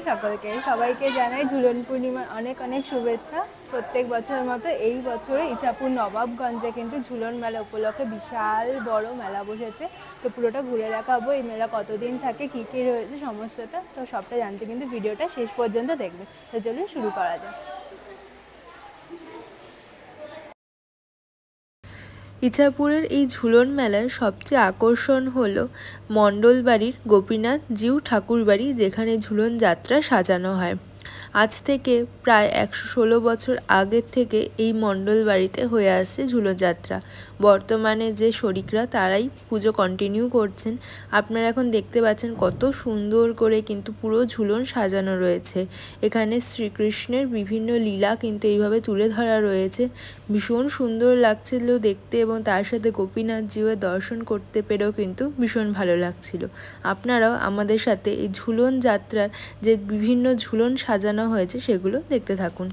সকলকে সবাইকে জানাই ঝুলন পূর্ণিমার অনেক অনেক শুভেচ্ছা। প্রত্যেক বছরের মতো এই বছরে ইছাপুর নবাবগঞ্জে কিন্তু ঝুলন মেলা উপলক্ষে বিশাল বড় মেলা বসেছে। তো পুরোটা ঘুরে দেখাবো এই মেলা কতদিন থাকে, কী কী রয়েছে সমস্তটা। তো সবটা জানতে কিন্তু ভিডিওটা শেষ পর্যন্ত দেখবে। তো চলুন শুরু করা যাক। ইছাপুরের এই ঝুলন মেলার সবচেয়ে আকর্ষণ হলো মণ্ডলবাড়ির গোপীনাথ জিউ ঠাকুরবাড়ি, যেখানে ঝুলন যাত্রা সাজানো হয়। আজ থেকে প্রায় 116 বছর আগের থেকে এই মণ্ডল বাড়িতে হয়ে আসছে ঝুলন যাত্রা। বর্তমানে যে শরিকরা তারাই পুজো কন্টিনিউ করছেন। আপনারা এখন দেখতে পাচ্ছেন কত সুন্দর করে কিন্তু পুরো ঝুলন সাজানো রয়েছে। এখানে শ্রীকৃষ্ণের বিভিন্ন লীলা কিন্তু এইভাবে তুলে ধরা রয়েছে। ভীষণ সুন্দর লাগছিল দেখতে এবং তার সাথে গোপীনাথ জিউয়ের দর্শন করতে পেরেও কিন্তু ভীষণ ভালো লাগছিল। আপনারাও আমাদের সাথে এই ঝুলন যাত্রার যে বিভিন্ন ঝুলন সাজানো হয়েছে সেগুলো দেখতে থাকুন।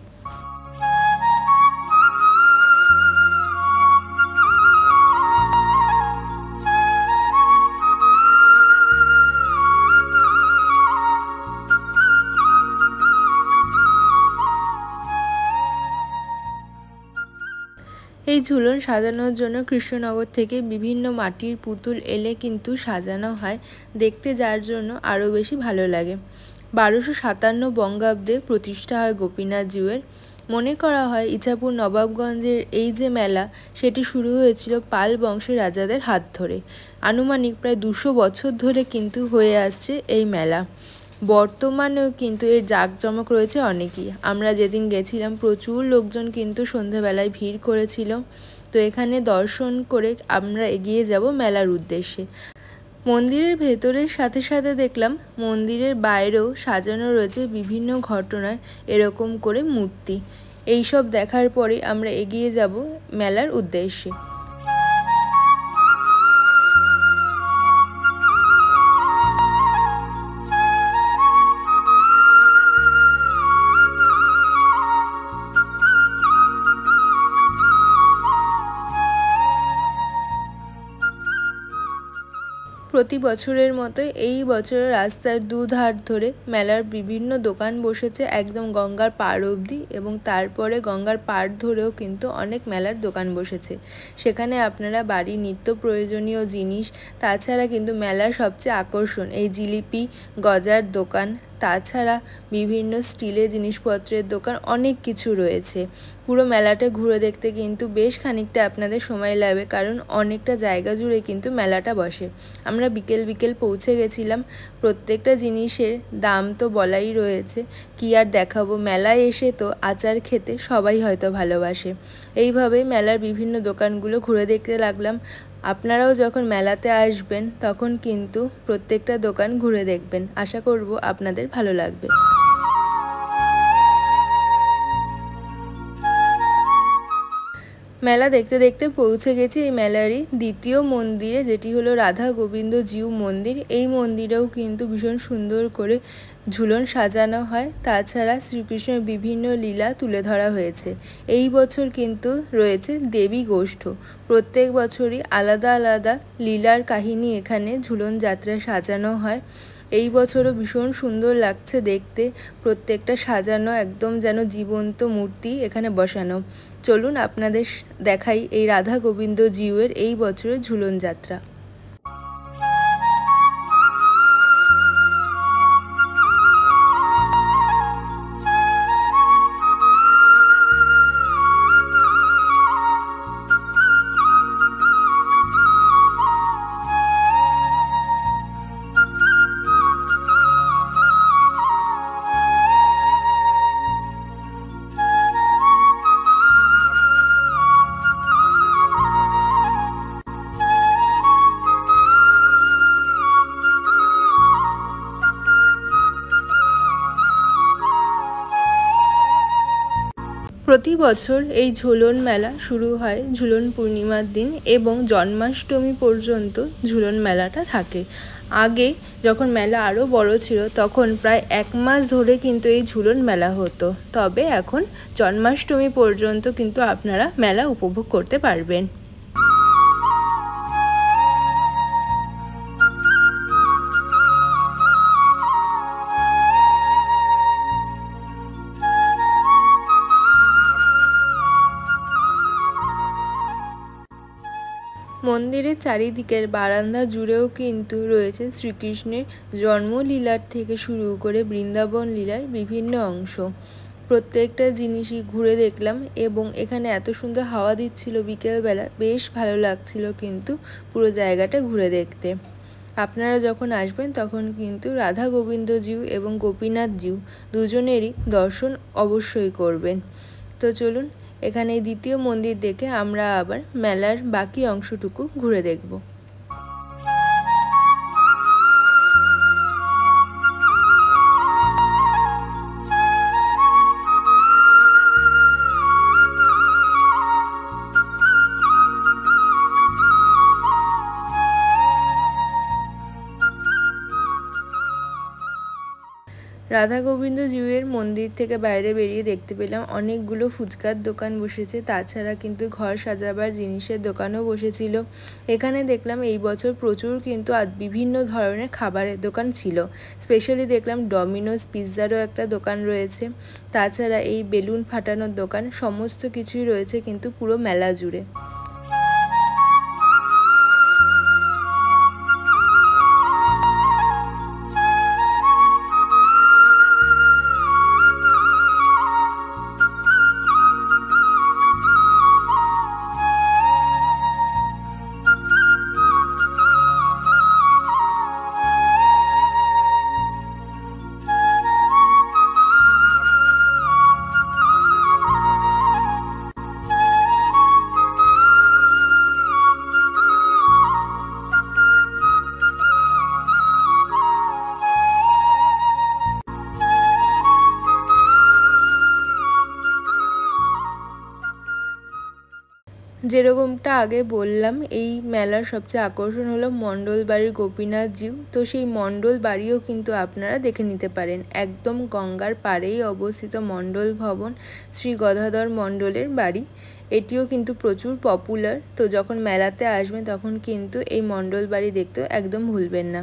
এই ঝুলন সাজানোর জন্য কৃষ্ণনগর থেকে বিভিন্ন মাটির পুতুল এলে কিন্তু সাজানো হয়, দেখতে যার জন্য আরও বেশি ভালো লাগে। 1257 বঙ্গাব্দে প্রতিষ্ঠা হয় গোপীনাথ জিউয়ের। মনে করা হয় ইছাপুর নবাবগঞ্জের এই যে মেলা সেটি শুরু হয়েছিল পাল বংশের রাজাদের হাত ধরে। আনুমানিক প্রায় 200 বছর ধরে কিন্তু হয়ে আসছে এই মেলা। বর্তমানেও কিন্তু এর জাঁকজমক রয়েছে অনেকই। আমরা যেদিন গেছিলাম প্রচুর লোকজন কিন্তু সন্ধেবেলায় ভিড় করেছিল। তো এখানে দর্শন করে আমরা এগিয়ে যাব মেলার উদ্দেশ্যে। মন্দিরের ভেতরের সাথে সাথে দেখলাম মন্দিরের বাইরেও সাজানো রয়েছে বিভিন্ন ঘটনার এরকম করে মূর্তি। এইসব দেখার পরে আমরা এগিয়ে যাব মেলার উদ্দেশ্যে। প্রতি বছরের মতো এই বছরের রাস্তার দুধার ধরে মেলার বিভিন্ন দোকান বসেছে একদম গঙ্গার পাড় অবধি, এবং তারপরে গঙ্গার পাড় ধরেও কিন্তু অনেক মেলার দোকান বসেছে। সেখানে আপনারা বাড়ির নিত্য প্রয়োজনীয় জিনিস, তাছাড়া কিন্তু মেলার সবচেয়ে আকর্ষণ এই জিলিপি গজার দোকান, তাছাড়া বিভিন্ন স্টিলের জিনিসপত্রের দোকান, অনেক কিছু রয়েছে। পুরো মেলাটা ঘুরে দেখতে কিন্তু বেশ খানিকটা আপনাদের সময় লাগবে, কারণ অনেকটা জায়গা জুড়ে কিন্তু মেলাটা বসে। আমরা বিকেল পৌঁছে গেছিলাম। প্রত্যেকটা জিনিসের দাম তো বলাই রয়েছে, কি আর দেখাবো। মেলায় এসে তো আচার খেতে সবাই হয়তো ভালোবাসে। এইভাবেই মেলার বিভিন্ন দোকানগুলো ঘুরে দেখতে লাগলাম। আপনারাও যখন মেলাতে আসবেন তখন কিন্তু প্রত্যেকটা দোকান ঘুরে দেখবেন। আশা করব আপনাদের ভালো লাগবে। মেলা দেখতে দেখতে পৌঁছে গেছি এই মেলারই দ্বিতীয় মন্দিরে, যেটি হলো রাধা গোবিন্দ জিউ মন্দির। এই মন্দিরেও কিন্তু ভীষণ সুন্দর করে ঝুলন সাজানো হয়, তাছাড়া শ্রীকৃষ্ণের বিভিন্ন লীলা তুলে ধরা হয়েছে। এই বছর কিন্তু রয়েছে দেবী গোষ্ঠ। প্রত্যেক বছরই আলাদা আলাদা লীলার কাহিনী এখানে ঝুলন যাত্রায় সাজানো হয়। এই বছরও ভীষণ সুন্দর লাগছে দেখতে, প্রত্যেকটা সাজানো একদম যেন জীবন্ত মূর্তি এখানে বসানো। চলুন আপনাদের দেখাই এই রাধা গোবিন্দ জিউয়ের এই বছরের ঝুলন যাত্রা। প্রতি বছর এই ঝুলন মেলা শুরু হয় ঝুলন পূর্ণিমার দিন এবং জন্মাষ্টমী পর্যন্ত ঝুলন মেলাটা থাকে। আগে যখন মেলা আরও বড় ছিল তখন প্রায় 1 মাস ধরে কিন্তু এই ঝুলন মেলা হতো, তবে এখন জন্মাষ্টমী পর্যন্ত কিন্তু আপনারা মেলা উপভোগ করতে পারবেন। মন্দিরের চারিদিকের বারান্দা জুড়েও কিন্তু রয়েছে শ্রীকৃষ্ণের জন্মলীলার থেকে শুরু করে বৃন্দাবন লীলার বিভিন্ন অংশ। প্রত্যেকটা জিনিসই ঘুরে দেখলাম এবং এখানে এত সুন্দর হাওয়া দিচ্ছিল বিকেলবেলা, বেশ ভালো লাগছিল কিন্তু পুরো জায়গাটা ঘুরে দেখতে। আপনারা যখন আসবেন তখন কিন্তু রাধা গোবিন্দজিউ এবং গোপীনাথজিউ দুজনেরই দর্শন অবশ্যই করবেন। তো চলুন, এখানে দ্বিতীয় মন্দির দেখে আমরা আবার মেলার বাকি অংশটুকু ঘুরে দেখব। রাধা গোবিন্দ জিউয়ের মন্দির থেকে বাইরে বেরিয়ে দেখতে পেলাম অনেকগুলো ফুচকার দোকান বসেছে, তাছাড়া কিন্তু ঘর সাজাবার জিনিসের দোকানও বসেছিল। এখানে দেখলাম এই বছর প্রচুর কিন্তু বিভিন্ন ধরনের খাবারের দোকান ছিল। স্পেশালি দেখলাম ডমিনোজ পিৎজারও একটা দোকান রয়েছে, তাছাড়া এই বেলুন ফাটানোর দোকান, সমস্ত কিছুই রয়েছে কিন্তু পুরো মেলা জুড়ে। যেরকমটা আগে বললাম, এই মেলার সবচেয়ে আকর্ষণ হলো মণ্ডল বাড়ির গোপীনাথজিউ। তো সেই মণ্ডল বাড়িও কিন্তু আপনারা দেখে নিতে পারেন। একদম গঙ্গার পাড়েই অবস্থিত মণ্ডল ভবন শ্রী গদাধর মণ্ডলের বাড়ি, এটিও কিন্তু প্রচুর পপুলার। তো যখন মেলাতে আসবেন তখন কিন্তু এই মণ্ডল বাড়ি দেখতেও একদম ভুলবেন না।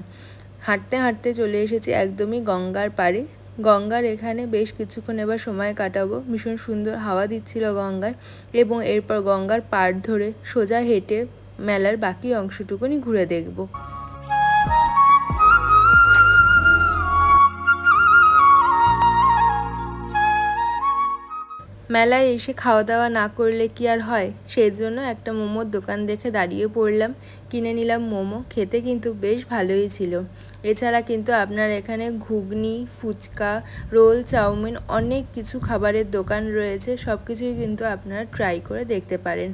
হাঁটতে হাঁটতে চলে এসেছি একদমই গঙ্গার পাড়ে। গঙ্গার এখানে বেশ কিছুক্ষণ এবার সময় কাটাবো। ভীষণ সুন্দর হাওয়া দিচ্ছিল গঙ্গায়, এবং এরপর গঙ্গার পাড় ধরে সোজা হেঁটে মেলার বাকি অংশটুকুনি ঘুরে দেখব। মেলায় এসে খাওয়া দাওয়া না করলে কি আর হয়, সেই জন্য একটা মোমোর দোকান দেখে দাঁড়িয়ে পড়লাম, কিনে নিলাম মোমো। খেতে কিন্তু বেশ ভালোই ছিল। এছাড়া কিন্তু আপনার এখানে ঘুগনি, ফুচকা, রোল, চাউমিন, অনেক কিছু খাবারের দোকান রয়েছে। সব কিছুই কিন্তু আপনারা ট্রাই করে দেখতে পারেন।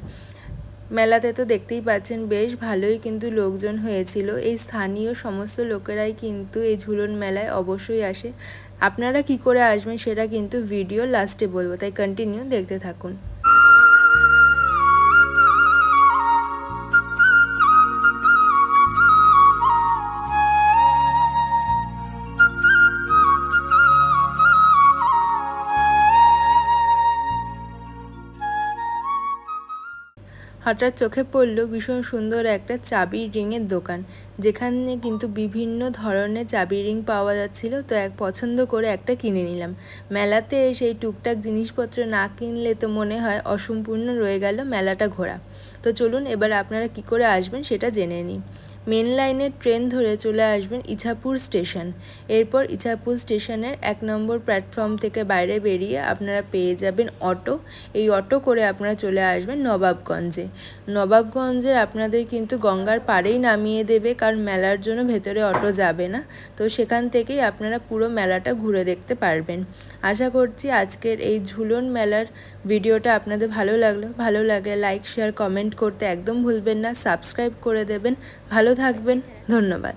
মেলাতে তো দেখতেই পাচ্ছেন বেশ ভালোই কিন্তু লোকজন হয়েছিল। এই স্থানীয় সমস্ত লোকেরাই কিন্তু এই ঝুলন মেলায় অবশ্যই আসে। আপনারা কি করে আসবেন সেটা কিন্তু ভিডিও লাস্টে বলবো, তাই কন্টিনিউ দেখতে থাকুন। হঠাৎ চোখে পড়ল ভীষণ সুন্দর একটা চাবির রিংয়ের দোকান, যেখানে কিন্তু বিভিন্ন ধরনের চাবির রিং পাওয়া যাচ্ছিল। তো পছন্দ করে একটা কিনে নিলাম। মেলাতে সেই টুকটাক জিনিসপত্র না কিনলে তো মনে হয় অসম্পূর্ণ রয়ে গেল মেলাটা ঘোরা। তো চলুন এবার আপনারা কি করে আসবেন সেটা জেনে নিই। মেন লাইনের ট্রেন ধরে চলে আসবেন ইছাপুর স্টেশন। এরপর ইছাপুর স্টেশনের 1 নম্বর প্ল্যাটফর্ম থেকে বাইরে বেরিয়ে আপনারা পেয়ে যাবেন অটো। এই অটো করে আপনারা চলে আসবেন নবাবগঞ্জে। নবাবগঞ্জে আপনাদের কিন্তু গঙ্গার পাড়েই নামিয়ে দেবে, কারণ মেলার জন্য ভেতরে অটো যাবে না। তো সেখান থেকেই আপনারা পুরো মেলাটা ঘুরে দেখতে পারবেন। আশা করছি আজকের এই ঝুলন মেলার ভিডিওটা আপনাদের ভালো লাগলে লাইক, শেয়ার, কমেন্ট করতে একদম ভুলবেন না। সাবস্ক্রাইব করে দেবেন। ভালো থাকবেন, ধন্যবাদ।